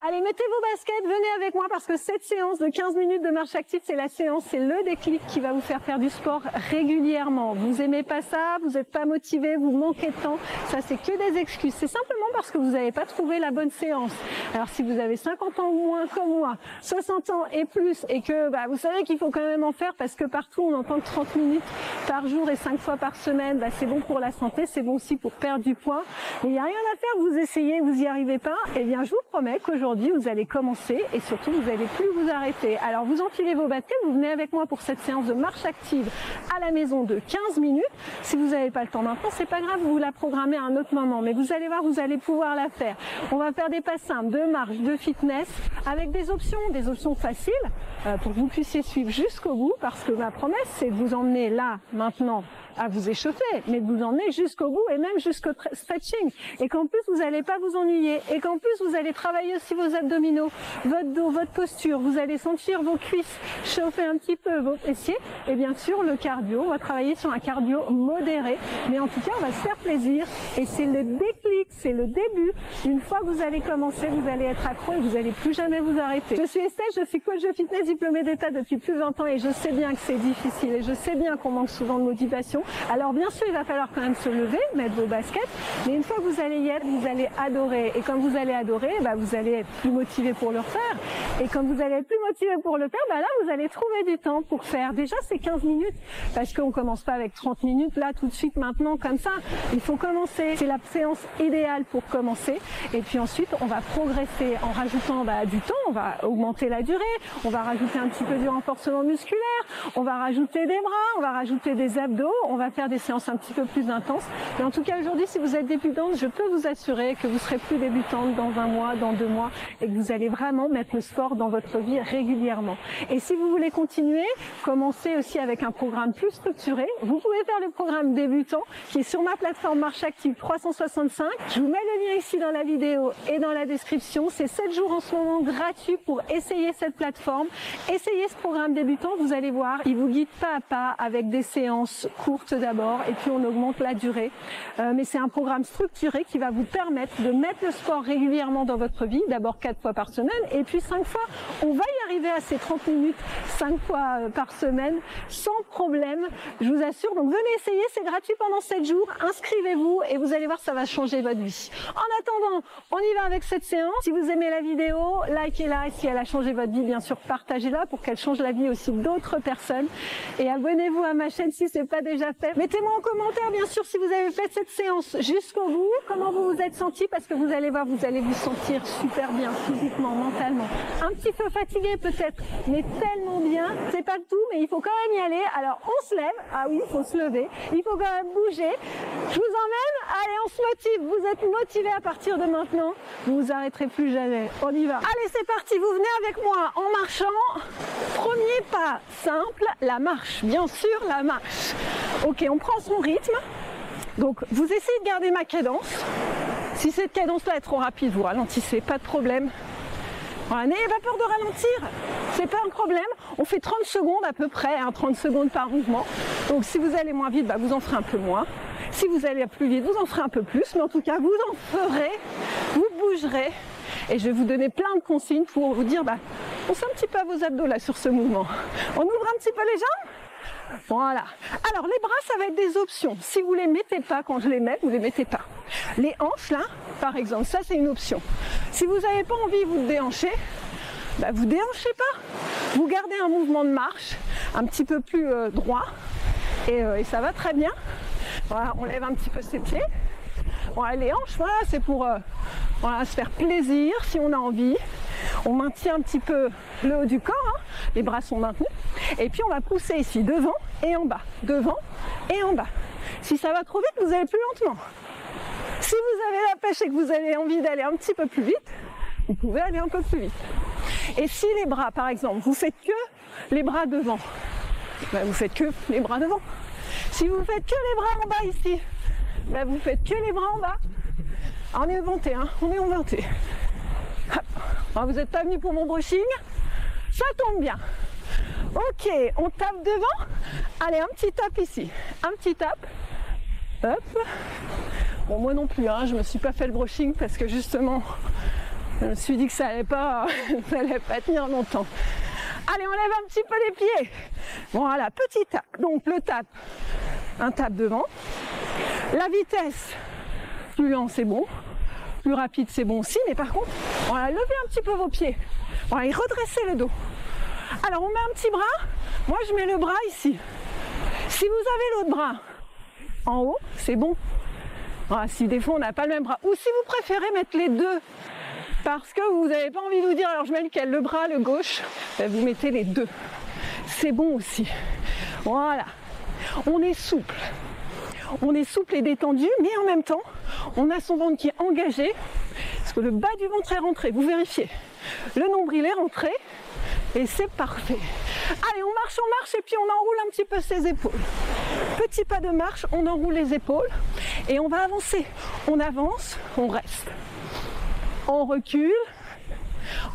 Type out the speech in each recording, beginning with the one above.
Allez, mettez vos baskets, venez avec moi parce que cette séance de 15 minutes de marche active, c'est la séance, c'est le déclic qui va vous faire faire du sport régulièrement. Vous aimez pas ça, vous n'êtes pas motivé, vous manquez de temps, ça c'est que des excuses. C'est simplement parce que vous n'avez pas trouvé la bonne séance. Alors si vous avez 50 ans ou moins comme moi, 60 ans et plus, et que vous savez qu'il faut quand même en faire parce que partout on entend que 30 minutes par jour et 5 fois par semaine, c'est bon pour la santé, c'est bon aussi pour perdre du poids. Mais il n'y a rien à faire, vous essayez, vous n'y arrivez pas, eh bien je vous promets qu'aujourd'hui vous allez commencer et surtout vous n'allez plus vous arrêter. Alors vous enfilez vos baskets, vous venez avec moi pour cette séance de marche active à la maison de 15 minutes. Si vous n'avez pas le temps maintenant, c'est pas grave, vous la programmez à un autre moment, mais vous allez voir, vous allez pouvoir la faire. On va faire des pas simples, de marche, de fitness, avec des options faciles pour que vous puissiez suivre jusqu'au bout, parce que ma promesse c'est de vous emmener là, maintenant, à vous échauffer, mais de vous emmener jusqu'au bout et même jusqu'au stretching. Et qu'en plus, vous n'allez pas vous ennuyer. Et qu'en plus, vous allez travailler aussi vos abdominaux, votre dos, votre posture. Vous allez sentir vos cuisses chauffer un petit peu, vos fessiers. Et bien sûr, le cardio. On va travailler sur un cardio modéré. Mais en tout cas, on va se faire plaisir. Et c'est le déclic, c'est le début. Une fois que vous allez commencer, vous allez être accro et vous n'allez plus jamais vous arrêter. Je suis Estelle, je suis coach de fitness diplômée d'État depuis plus de 20 ans et je sais bien que c'est difficile et je sais bien qu'on manque souvent de motivation. Alors bien sûr, il va falloir quand même se lever, mettre vos baskets, mais une fois que vous allez y être, vous allez adorer. Et quand vous allez adorer, vous allez être plus motivé pour le refaire. Et quand vous allez être plus motivé pour le faire, là, vous allez trouver du temps pour faire. Déjà, c'est 15 minutes, parce qu'on commence pas avec 30 minutes, là, tout de suite, maintenant, comme ça. Il faut commencer. C'est la séance idéale pour commencer. Et puis ensuite, on va progresser en rajoutant du temps, on va augmenter la durée, on va rajouter un petit peu du renforcement musculaire, on va rajouter des bras, on va rajouter des abdos, on va faire des séances un petit peu plus intenses. Mais en tout cas, aujourd'hui, si vous êtes débutante, je peux vous assurer que vous serez plus débutante dans 1 mois, dans 2 mois, et que vous allez vraiment mettre le sport dans votre vie régulièrement. Et si vous voulez continuer, commencer aussi avec un programme plus structuré, vous pouvez faire le programme débutant qui est sur ma plateforme Marche Active 365. Je vous mets le lien ici dans la vidéo et dans la description. C'est 7 jours en ce moment gratuits pour essayer cette plateforme. Essayez ce programme débutant, vous allez voir, il vous guide pas à pas avec des séances courtes d'abord et puis on augmente la durée. Mais c'est un programme structuré qui va vous permettre de mettre le sport régulièrement dans votre vie, d'abord 4 fois par semaine et puis 5 fois. On va y arriver à ces 30 minutes 5 fois par semaine sans problème, je vous assure. Donc venez essayer, c'est gratuit pendant 7 jours, inscrivez-vous et vous allez voir, ça va changer votre vie. En attendant, on y va avec cette séance. Si vous aimez la vidéo, likez-la et si elle a changé votre vie, bien sûr, partagez-la pour qu'elle change la vie aussi d'autres personnes. Et abonnez-vous à ma chaîne si ce n'est pas déjà fait. Mettez-moi en commentaire, bien sûr, si vous avez fait cette séance jusqu'au bout, comment vous vous êtes senti, parce que vous allez voir, vous allez vous sentir super bien, physiquement, mentalement. Un petit peu fatigué peut-être, mais tellement bien. C'est pas tout, mais il faut quand même y aller. Alors, on se lève. Ah oui, il faut se lever. Il faut quand même bouger. Je vous emmène. Allez, on se motive. Vous êtes motivés à partir de maintenant. Vous vous arrêterez plus jamais. On y va. Allez, c'est parti. Vous venez avec moi en marchant. Premier pas simple, la marche. Bien sûr, la marche. Ok, on prend son rythme. Donc, vous essayez de garder ma cadence. Si cette cadence-là est trop rapide, vous ralentissez, pas de problème. Voilà, n'ayez pas peur de ralentir, c'est pas un problème. On fait 30 secondes à peu près, 30 secondes par mouvement. Donc si vous allez moins vite, vous en ferez un peu moins. Si vous allez plus vite, vous en ferez un peu plus. Mais en tout cas, vous en ferez, vous bougerez. Et je vais vous donner plein de consignes pour vous dire, poussez un petit peu à vos abdos là sur ce mouvement. On ouvre un petit peu les jambes. Voilà. Alors les bras, ça va être des options. Si vous les mettez pas, quand je les mets, vous les mettez pas. Les hanches là, par exemple, ça c'est une option. Si vous n'avez pas envie de vous déhancher, vous déhanchez pas. Vous gardez un mouvement de marche un petit peu plus droit et ça va très bien. Voilà, on lève un petit peu ses pieds. Voilà, les hanches, voilà, c'est pour se faire plaisir si on a envie. On maintient un petit peu le haut du corps, les bras sont maintenus. Et puis on va pousser ici, devant et en bas, devant et en bas. Si ça va trop vite, vous allez plus lentement. Si vous avez la pêche et que vous avez envie d'aller un petit peu plus vite, vous pouvez aller un peu plus vite. Et si les bras, par exemple, vous faites que les bras devant, vous faites que les bras devant. Si vous faites que les bras en bas ici, vous faites que les bras en bas. On est vanté, on est vanté. Vous n'êtes pas venu pour mon brushing, ça tombe bien. Ok, on tape devant. Allez, un petit tap ici, un petit tap. Hop. Bon, moi non plus, je me suis pas fait le brushing parce que justement, Je me suis dit que ça allait pas tenir longtemps. Allez, on lève un petit peu les pieds. Voilà, petit tap. Donc le tap, un tap devant. La vitesse, plus lent c'est bon, plus rapide c'est bon aussi, mais par contre, voilà, levez un petit peu vos pieds. Voilà, et redressez le dos. Alors on met un petit bras, moi je mets le bras ici. Si vous avez l'autre bras en haut, c'est bon. Voilà, si des fois on n'a pas le même bras, ou si vous préférez mettre les deux, parce que vous n'avez pas envie de vous dire, alors je mets lequel, le bras, le gauche, ben vous mettez les deux. C'est bon aussi. Voilà, on est souple. On est souple et détendu, mais en même temps, on a son ventre qui est engagé, parce que le bas du ventre est rentré, vous vérifiez. Le nombril est rentré, et c'est parfait. Allez, on marche, et puis on enroule un petit peu ses épaules. Petit pas de marche, on enroule les épaules, et on va avancer. On avance, on reste. On recule,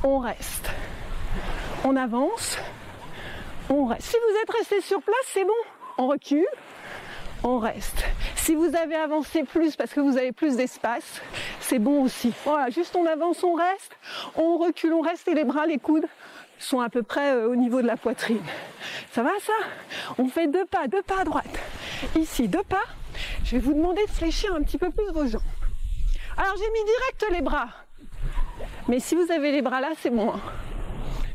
on reste. On avance, on reste. Si vous êtes resté sur place, c'est bon, on recule. On reste. Si vous avez avancé plus parce que vous avez plus d'espace, c'est bon aussi. Voilà, juste on avance, on reste, on recule, on reste et les bras, les coudes sont à peu près au niveau de la poitrine. Ça va ça? On fait deux pas à droite. Ici, deux pas. Je vais vous demander de fléchir un petit peu plus vos jambes. Alors j'ai mis direct les bras. Mais si vous avez les bras là, c'est bon. Hein.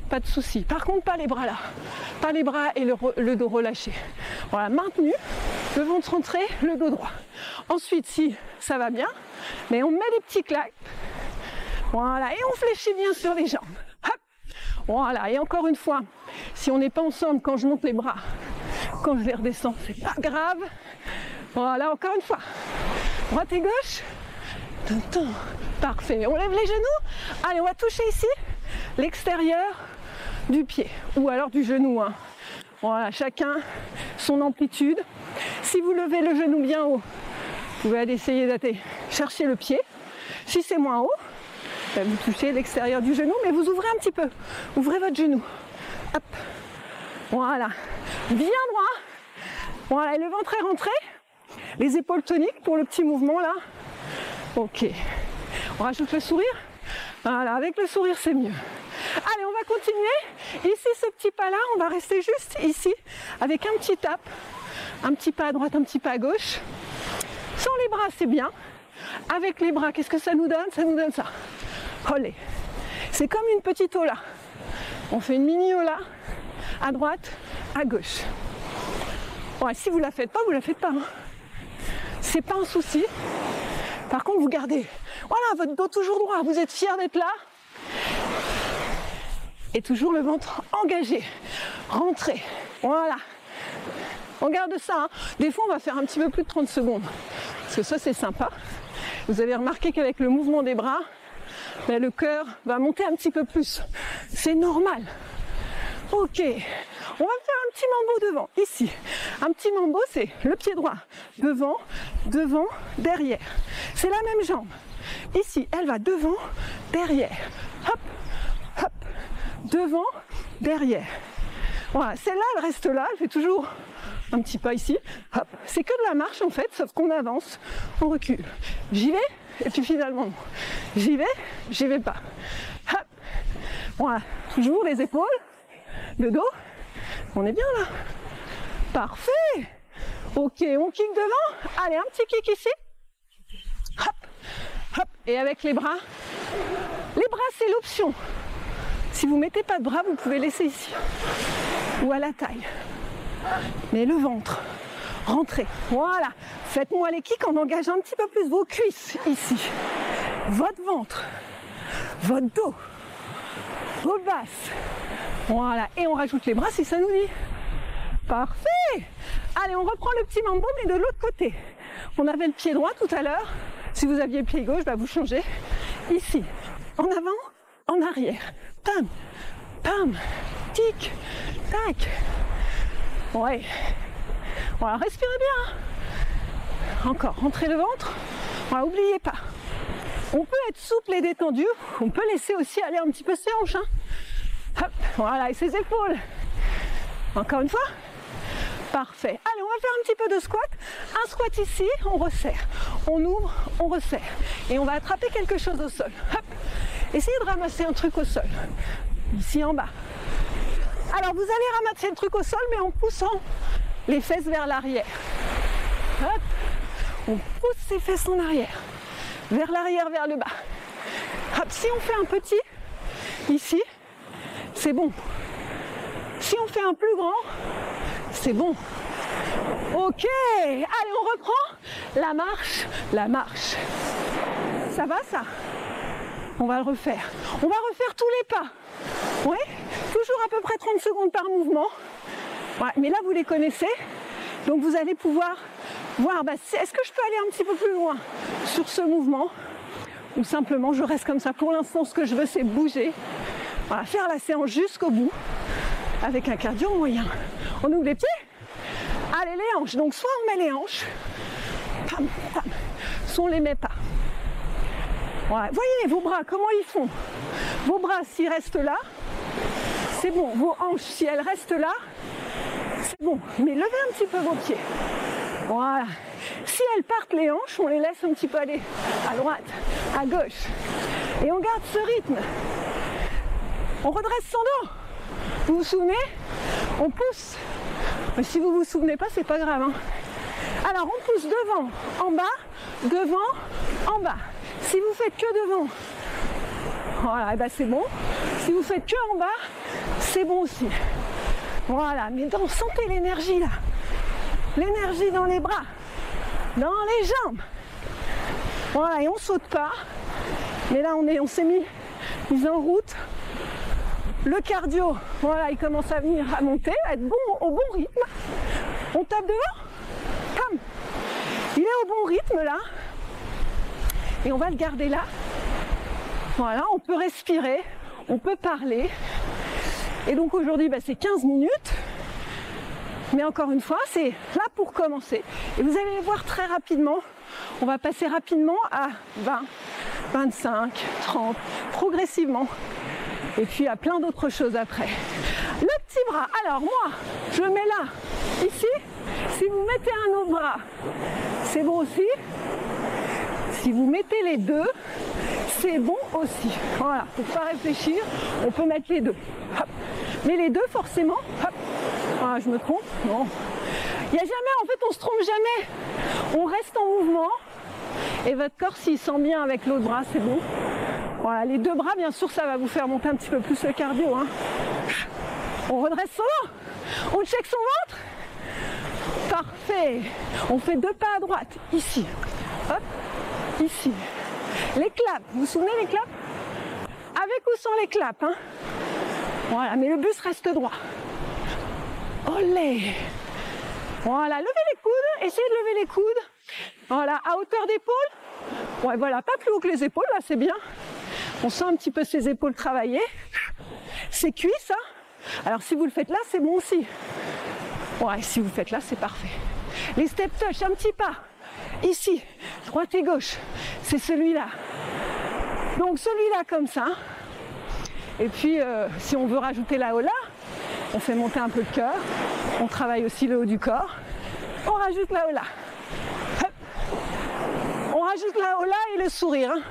Pas de souci. Par contre, pas les bras là. Pas les bras et le dos relâché. Voilà, maintenu, le ventre rentré, le dos droit. Ensuite, si ça va bien, mais on met des petits claques. Voilà, et on fléchit bien sur les jambes. Hop. Voilà, et encore une fois, si on n'est pas ensemble, quand je monte les bras, quand je les redescends, c'est pas grave. Voilà, encore une fois. Droite et gauche. Parfait. On lève les genoux. Allez, on va toucher ici l'extérieur du pied ou alors du genou. Hein. Voilà, chacun son amplitude. Si vous levez le genou bien haut, vous pouvez aller essayer d'aller chercher le pied. Si c'est moins haut, ben vous touchez l'extérieur du genou, mais vous ouvrez un petit peu. Ouvrez votre genou. Hop. Voilà. Bien droit. Voilà, et le ventre est rentré. Les épaules toniques pour le petit mouvement là. Ok. On rajoute le sourire. Voilà, avec le sourire c'est mieux. Allez, on va continuer. Ici, ce petit pas-là, on va rester juste ici, avec un petit tap. Un petit pas à droite, un petit pas à gauche. Sans les bras, c'est bien. Avec les bras, qu'est-ce que ça nous donne? Ça nous donne ça. Olé. C'est comme une petite ola. On fait une mini ola, à droite, à gauche. Bon, si vous la faites pas, vous la faites pas. Hein. C'est pas un souci. Par contre, vous gardez, voilà, votre dos toujours droit. Vous êtes fiers d'être là. Et toujours le ventre engagé, rentré, voilà. On garde ça, hein. Des fois on va faire un petit peu plus de 30 secondes, parce que ça c'est sympa. Vous avez remarqué qu'avec le mouvement des bras, ben, le cœur va monter un petit peu plus, c'est normal. Ok, on va faire un petit mambo devant, ici. Un petit mambo, c'est le pied droit, devant, devant, derrière. C'est la même jambe. Ici, elle va devant, derrière. Hop, hop. Devant, derrière. Voilà, celle-là, elle reste là, elle fait toujours un petit pas ici. Hop, c'est que de la marche en fait, sauf qu'on avance, on recule. J'y vais, et puis finalement, j'y vais pas. Hop, voilà, toujours les épaules, le dos, on est bien là. Parfait. Ok, on kick devant, allez, un petit kick ici. Hop, hop, et avec les bras c'est l'option. Si vous ne mettez pas de bras, vous pouvez laisser ici ou à la taille. Mais le ventre, rentrez. Voilà. Faites-moi les kicks en engageant un petit peu plus vos cuisses ici. Votre ventre, votre dos, vos basses. Voilà. Et on rajoute les bras si ça nous dit. Parfait. Allez, on reprend le petit mambo, mais de l'autre côté. On avait le pied droit tout à l'heure. Si vous aviez le pied gauche, bah vous changez. Ici, en avant, en arrière. Pam, pam, tic, tac. Ouais. Voilà, respirez bien. Encore, rentrez le ventre. Voilà, n'oubliez pas. On peut être souple et détendu. On peut laisser aussi aller un petit peu ses hanches. Hein. Hop, voilà, et ses épaules. Encore une fois. Parfait. Allez, on va faire un petit peu de squat. Un squat ici, on resserre. On ouvre, on resserre. Et on va attraper quelque chose au sol. Hop. Essayez de ramasser un truc au sol, ici en bas. Alors vous allez ramasser le truc au sol, mais en poussant les fesses vers l'arrière. Hop, on pousse ses fesses en arrière, vers l'arrière, vers le bas. Hop, si on fait un petit, ici, c'est bon. Si on fait un plus grand, c'est bon. Ok, allez, on reprend la marche, la marche. Ça va ça? On va le refaire. On va refaire tous les pas. Oui, toujours à peu près 30 secondes par mouvement. Ouais, mais là, vous les connaissez. Donc, vous allez pouvoir voir, est-ce que je peux aller un petit peu plus loin sur ce mouvement? Ou simplement, je reste comme ça. Pour l'instant, ce que je veux, c'est bouger. Voilà, faire la séance jusqu'au bout avec un cardio moyen. On ouvre les pieds. Allez, les hanches. Donc, soit on met les hanches, pam, pam, soit on les met pas. Voilà. Voyez vos bras, comment ils font? Vos bras, s'ils restent là, c'est bon. Vos hanches, si elles restent là, c'est bon. Mais levez un petit peu vos pieds. Voilà. Si elles partent les hanches, on les laisse un petit peu aller à droite, à gauche. Et on garde ce rythme. On redresse son dos. Vous vous souvenez? On pousse. Mais si vous vous souvenez pas, c'est pas grave. Hein. Alors on pousse devant, en bas, devant, en bas. Si vous faites que devant, voilà, et ben c'est bon. Si vous faites que en bas, c'est bon aussi. Voilà, mais sentez l'énergie là. L'énergie dans les bras, dans les jambes. Voilà, et on saute pas. Mais là, on s'est mis en route. Le cardio, voilà, il commence à venir, à monter, à être bon, au bon rythme. On tape devant. Pam. Il est au bon rythme là. Et on va le garder là. Voilà, on peut respirer, on peut parler. Et donc aujourd'hui, c'est 15 minutes. Mais encore une fois, c'est là pour commencer. Et vous allez voir très rapidement, on va passer rapidement à 20, 25, 30, progressivement. Et puis à plein d'autres choses après. Le petit bras, alors moi, je le mets là, ici. Si vous mettez un autre bras, c'est bon aussi. Si vous mettez les deux, c'est bon aussi. Voilà, faut pas réfléchir, on peut mettre les deux. Hop. Mais les deux, forcément, hop. Ah, je me trompe? Non. Il n'y a jamais, en fait, on se trompe jamais. On reste en mouvement et votre corps, s'il sent bien avec l'autre bras, c'est bon. Voilà, les deux bras, bien sûr, ça va vous faire monter un petit peu plus le cardio. Hein. On redresse son ventre. On check son ventre. Parfait. On fait deux pas à droite, ici. Hop, ici. Les claps, vous vous souvenez les claps? Avec ou sans les claps, hein? Voilà, mais le bus reste droit. Olé! Voilà, levez les coudes, essayez de lever les coudes. Voilà, à hauteur d'épaule. Ouais, voilà, pas plus haut que les épaules, là, c'est bien. On sent un petit peu ses épaules travailler. Ses cuisses, hein? Alors, si vous le faites là, c'est bon aussi. Ouais, si vous le faites là, c'est parfait. Les step touch, un petit pas. Ici, droite et gauche. C'est celui-là. Donc, celui-là, comme ça. Et puis, si on veut rajouter la hola, on fait monter un peu le cœur. On travaille aussi le haut du corps. On rajoute la hola. Hop. On rajoute la hola et le sourire. Hein.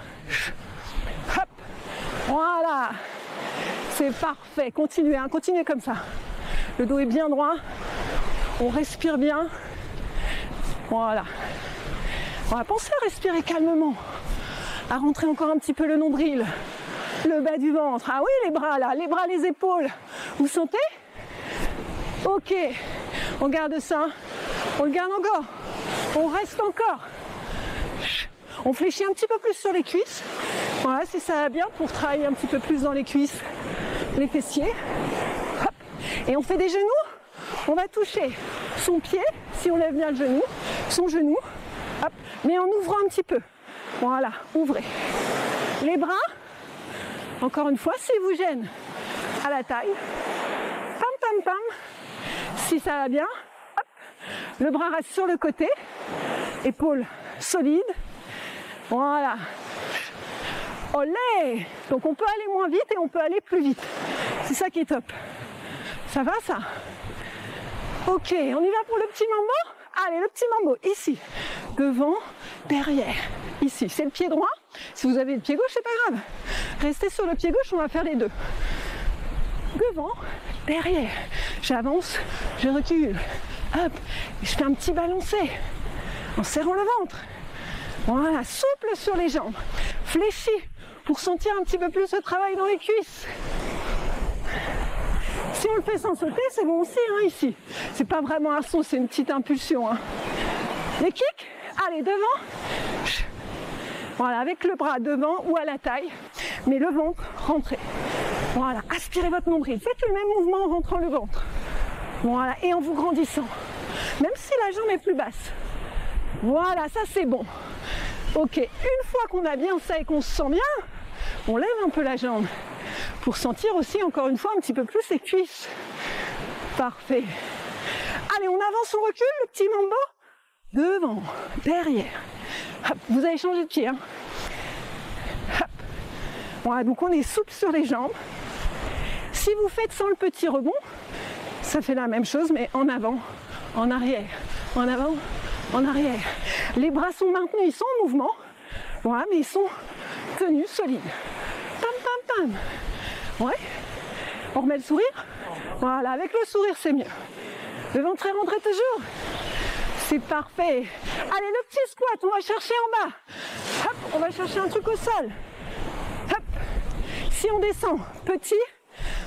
Hop. Voilà. C'est parfait. Continuez, hein. Continuez comme ça. Le dos est bien droit. On respire bien. Voilà. On va penser à respirer calmement. À rentrer encore un petit peu le nombril. Le bas du ventre. Ah oui, les bras là. Les bras, les épaules. Vous sentez? Ok. On garde ça. On le garde encore. On reste encore. On fléchit un petit peu plus sur les cuisses. Voilà, si ça va bien pour travailler un petit peu plus dans les cuisses, les fessiers. Hop. Et on fait des genoux. On va toucher son pied, si on lève bien le genou, son genou. Hop. Mais en ouvrant un petit peu. Voilà, ouvrez. Les bras, encore une fois, s'ils vous gênent à la taille. Pam, pam, pam. Si ça va bien, hop. Le bras reste sur le côté. Épaules solides. Voilà. Olé! Donc on peut aller moins vite et on peut aller plus vite. C'est ça qui est top. Ça va ça? Ok, on y va pour le petit mambo? Allez, le petit mambo, ici. Devant, derrière. Ici, c'est le pied droit. Si vous avez le pied gauche, c'est pas grave. Restez sur le pied gauche, on va faire les deux. Devant, derrière. J'avance, je recule. Hop, je fais un petit balancé en serrant le ventre. Voilà, souple sur les jambes. Fléchi pour sentir un petit peu plus ce travail dans les cuisses. Si on le fait sans sauter, c'est bon aussi, hein, ici. C'est pas vraiment un saut, c'est une petite impulsion. Hein. Les kicks, allez, devant. Voilà, avec le bras devant ou à la taille, mais le ventre, rentrez. Voilà, aspirez votre nombril. Faites le même mouvement en rentrant le ventre. Voilà, et en vous grandissant. Même si la jambe est plus basse. Voilà, ça c'est bon. Ok, une fois qu'on a bien ça et qu'on se sent bien, on lève un peu la jambe pour sentir aussi, encore une fois, un petit peu plus les cuisses. Parfait. Allez, on avance, on recule, le petit mambo. Devant, derrière. Hop, vous avez changé de pied. Hein. Hop. Voilà, donc on est souple sur les jambes. Si vous faites sans le petit rebond, ça fait la même chose, mais en avant, en arrière, en avant, en arrière. Les bras sont maintenus, ils sont en mouvement. Voilà, mais ils sont tenus, solides. Pam, pam, pam. Ouais. On remet le sourire. Voilà, avec le sourire, c'est mieux. Le ventre est rentré toujours. C'est parfait. Allez, le petit squat, on va chercher en bas. Hop, on va chercher un truc au sol. Hop. Si on descend, petit.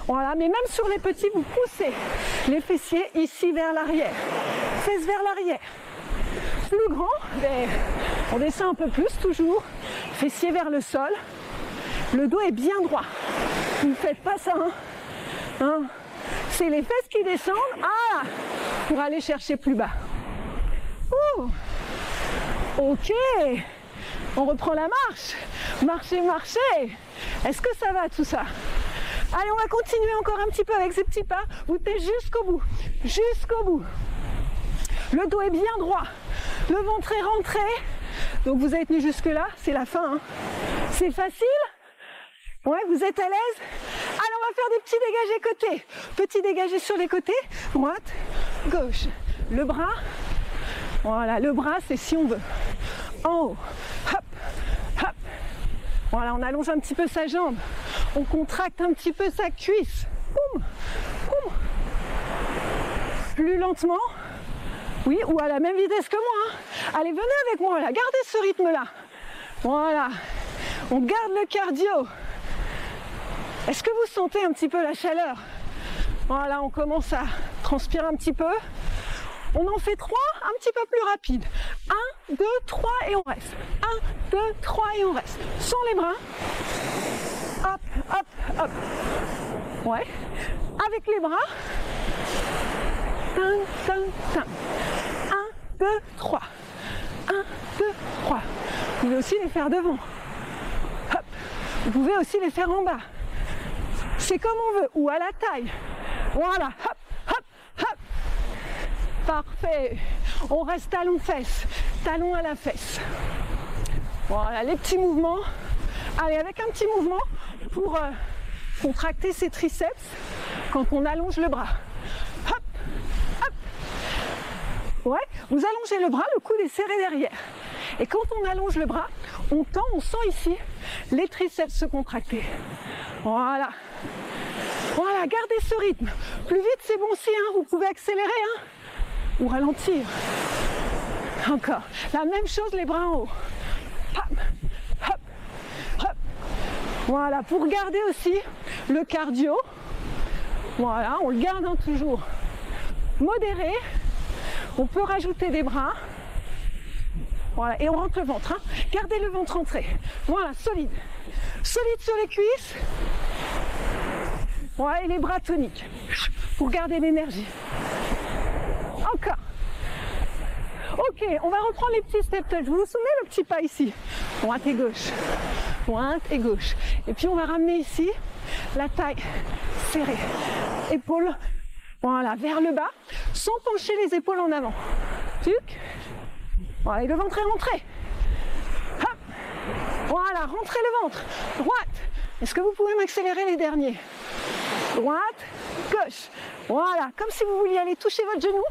Voilà, mais même sur les petits, vous poussez les fessiers ici vers l'arrière. Fesses vers l'arrière. Plus grand, mais on descend un peu plus toujours. Fessiers vers le sol. Le dos est bien droit. Vous ne faites pas ça, hein. Hein. C'est les fesses qui descendent. Ah, pour aller chercher plus bas. Ouh. Ok. On reprend la marche. Marchez, marchez. Est-ce que ça va tout ça? Allez, on va continuer encore un petit peu avec ces petits pas. Vous tenez jusqu'au bout. Jusqu'au bout. Le dos est bien droit. Le ventre est rentré. Donc vous avez tenu jusque là. C'est la fin. Hein. C'est facile? Ouais, vous êtes à l'aise? Allez, on va faire des petits dégagés côtés. Petits dégagés sur les côtés. Droite, gauche. Le bras. Voilà, le bras, c'est si on veut. En haut. Hop, hop. Voilà, on allonge un petit peu sa jambe. On contracte un petit peu sa cuisse. Boum, boum. Plus lentement. Oui, ou à la même vitesse que moi. Hein. Allez, venez avec moi là. Gardez ce rythme-là. Voilà. On garde le cardio. Est-ce que vous sentez un petit peu la chaleur? Voilà, on commence à transpirer un petit peu. On en fait 3, un petit peu plus rapide. 1, 2, 3 et on reste. 1, 2, 3 et on reste. Sans les bras. Hop, hop, hop. Ouais. Avec les bras. Tin, tin, tin. 1, 2, 3. 1, 2, 3. Vous pouvez aussi les faire devant. Hop. Vous pouvez aussi les faire en bas. C'est comme on veut. Ou à la taille. Voilà. Hop, hop, hop. Parfait. On reste talon-fesse. Talon à la fesse. Voilà, les petits mouvements. Allez, avec un petit mouvement pour contracter ses triceps quand on allonge le bras. Hop, hop. Ouais, vous allongez le bras, le coude est serré derrière. Et quand on allonge le bras, on tend, on sent ici les triceps se contracter. Voilà. Voilà, gardez ce rythme. Plus vite, c'est bon aussi, hein. Vous pouvez accélérer, hein, ou ralentir. Encore. La même chose, les bras en haut. Hop, hop, hop. Voilà, pour garder aussi le cardio. Voilà, on le garde, hein, toujours modéré. On peut rajouter des bras. Voilà, et on rentre le ventre. Hein. Gardez le ventre rentré. Voilà, solide. Solide sur les cuisses. Voilà, et les bras toniques. Pour garder l'énergie. Encore. Ok, on va reprendre les petits step touch. Vous vous souvenez le petit pas ici? Droite et gauche. Droite et gauche. Et puis on va ramener ici la taille serrée. Épaules, voilà, vers le bas, sans pencher les épaules en avant. Tuc. Voilà, et le ventre est rentré. Hop. Voilà, rentrez le ventre. Droite. Est-ce que vous pouvez m'accélérer les derniers? Droite, gauche. Voilà, comme si vous vouliez aller toucher votre genou,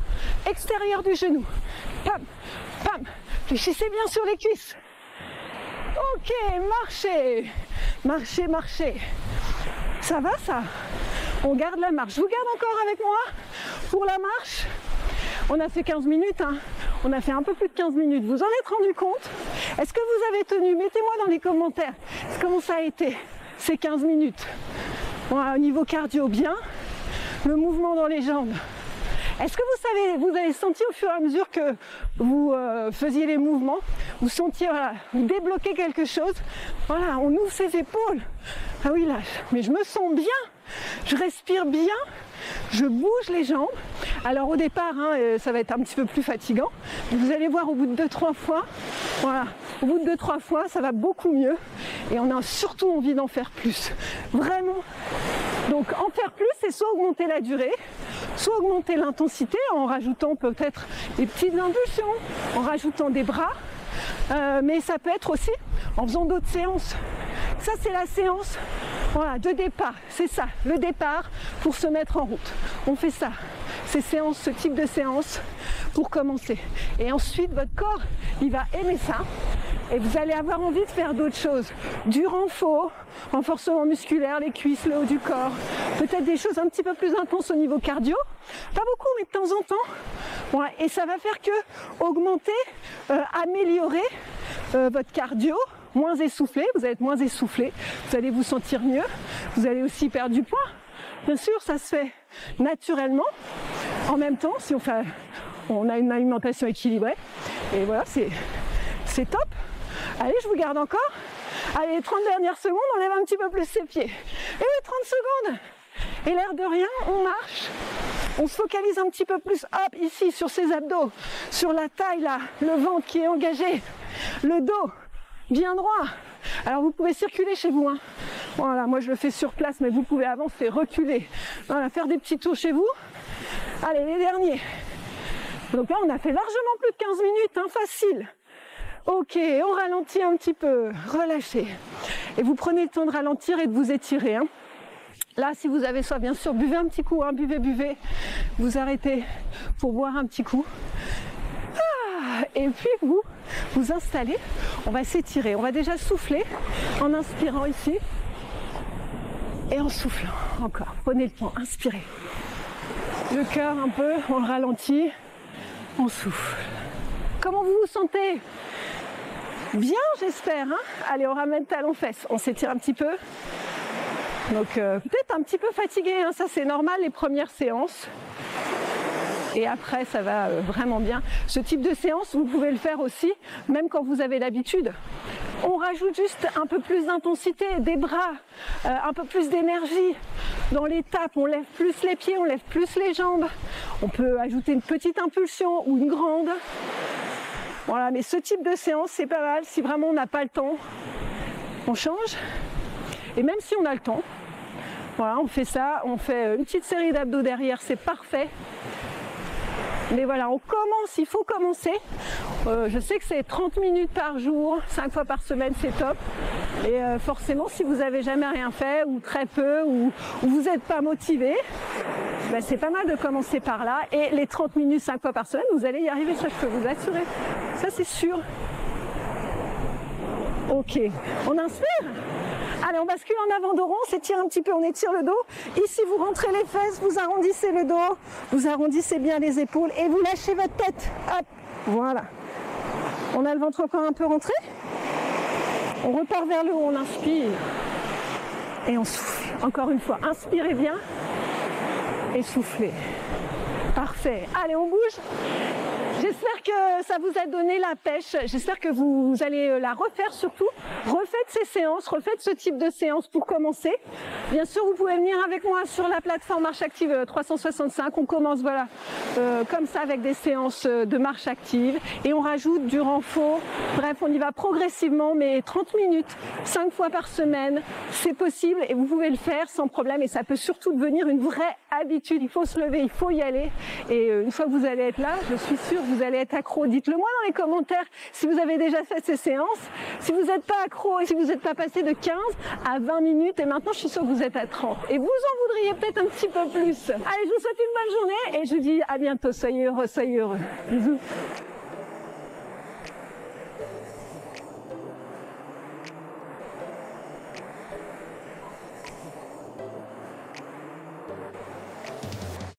extérieur du genou. Pam, pam. Fléchissez bien sur les cuisses. Ok, marchez, marchez, marchez. Ça va ça? On garde la marche. Je vous garde encore avec moi pour la marche. On a fait 15 minutes, hein. On a fait un peu plus de 15 minutes. Vous en êtes rendu compte? Est-ce que vous avez tenu? Mettez-moi dans les commentaires comment ça a été ces 15 minutes. Voilà, au niveau cardio, bien. Le mouvement dans les jambes. Est-ce que vous avez senti au fur et à mesure que vous faisiez les mouvements, vous sentiez, voilà, vous débloquez quelque chose? Voilà, on ouvre ses épaules. Ah oui, là, mais je me sens bien. Je respire bien. Je bouge les jambes. Alors au départ, hein, ça va être un petit peu plus fatigant. Vous allez voir au bout de 2-3 fois, voilà, au bout de 2-3 fois, ça va beaucoup mieux. Et on a surtout envie d'en faire plus. Vraiment. Donc en faire plus, c'est soit augmenter la durée, soit augmenter l'intensité en rajoutant peut-être des petites impulsions, en rajoutant des bras. Mais ça peut être aussi en faisant d'autres séances. Ça, c'est la séance, voilà, de départ. C'est ça, le départ pour se mettre en route. On fait ça, ces séances, ce type de séance pour commencer. Et ensuite, votre corps, il va aimer ça. Et vous allez avoir envie de faire d'autres choses. Du renforcement musculaire, les cuisses, le haut du corps. Peut-être des choses un petit peu plus intenses au niveau cardio. Pas beaucoup, mais de temps en temps. Voilà. Et ça va faire que augmenter, améliorer votre cardio. Moins essoufflé, vous allez être moins essoufflé, vous allez vous sentir mieux, vous allez aussi perdre du poids. Bien sûr, ça se fait naturellement. En même temps, si on a une alimentation équilibrée. Et voilà, c'est top. Allez, je vous garde encore. Allez, les 30 dernières secondes, on lève un petit peu plus ses pieds. Et oui, 30 secondes. Et l'air de rien, on marche. On se focalise un petit peu plus, hop, ici, sur ses abdos, sur la taille, là, le ventre qui est engagé, le dos bien droit. Alors vous pouvez circuler chez vous, hein. Voilà, moi je le fais sur place, mais vous pouvez avancer, reculer, voilà, faire des petits tours chez vous. Allez, les derniers. Donc là on a fait largement plus de 15 minutes, hein, facile. Ok, on ralentit un petit peu, relâchez. Et vous prenez le temps de ralentir et de vous étirer, hein. Là, si vous avez soif, bien sûr, buvez un petit coup, hein, buvez. Vous arrêtez pour boire un petit coup. Et puis vous installez, on va s'étirer, on va déjà souffler en inspirant ici et en soufflant encore. Prenez le temps, inspirez. Le cœur un peu, on le ralentit, on souffle. Comment vous vous sentez? Bien, j'espère, hein. Allez, on ramène talons-fesses, on s'étire un petit peu. Donc peut-être un petit peu fatigué, hein. Ça c'est normal les premières séances. Et après, ça va vraiment bien. Ce type de séance, vous pouvez le faire aussi, même quand vous avez l'habitude. On rajoute juste un peu plus d'intensité, des bras, un peu plus d'énergie. Dans l'étape, on lève plus les pieds, on lève plus les jambes. On peut ajouter une petite impulsion ou une grande. Voilà, mais ce type de séance, c'est pas mal. Si vraiment on n'a pas le temps, on change. Et même si on a le temps, voilà, on fait ça. On fait une petite série d'abdos derrière, c'est parfait. Mais voilà, on commence, il faut commencer. Je sais que c'est 30 minutes par jour, 5 fois par semaine, c'est top. Et forcément, si vous n'avez jamais rien fait, ou très peu, ou vous n'êtes pas motivé, ben c'est pas mal de commencer par là. Et les 30 minutes, 5 fois par semaine, vous allez y arriver, ça je peux vous assurer. Ça c'est sûr. Ok, on inspire. Allez, on bascule en avant dos rond, on s'étire un petit peu, on étire le dos. Ici, vous rentrez les fesses, vous arrondissez le dos, vous arrondissez bien les épaules et vous lâchez votre tête. Hop, voilà. On a le ventre encore un peu rentré. On repart vers le haut, on inspire. Et on souffle. Encore une fois, inspirez bien et soufflez. Parfait. Allez, on bouge. J'espère que ça vous a donné la pêche. J'espère que vous allez la refaire surtout. Refaites ces séances, refaites ce type de séance pour commencer. Bien sûr, vous pouvez venir avec moi sur la plateforme Marche Active 365. On commence voilà comme ça avec des séances de marche active et on rajoute du renfort. Bref, on y va progressivement, mais 30 minutes, 5 fois par semaine, c'est possible et vous pouvez le faire sans problème. Et ça peut surtout devenir une vraie habitude. Il faut se lever, il faut y aller. Et une fois que vous allez être là, je suis sûre que vous allez être accro. Dites-le moi dans les commentaires si vous avez déjà fait ces séances, si vous n'êtes pas accro et si vous n'êtes pas passé de 15 à 20 minutes et maintenant je suis sûre que vous êtes à 30 et vous en voudriez peut-être un petit peu plus. Allez, je vous souhaite une bonne journée et je vous dis à bientôt. Soyez heureux, soyez heureux. Bisous.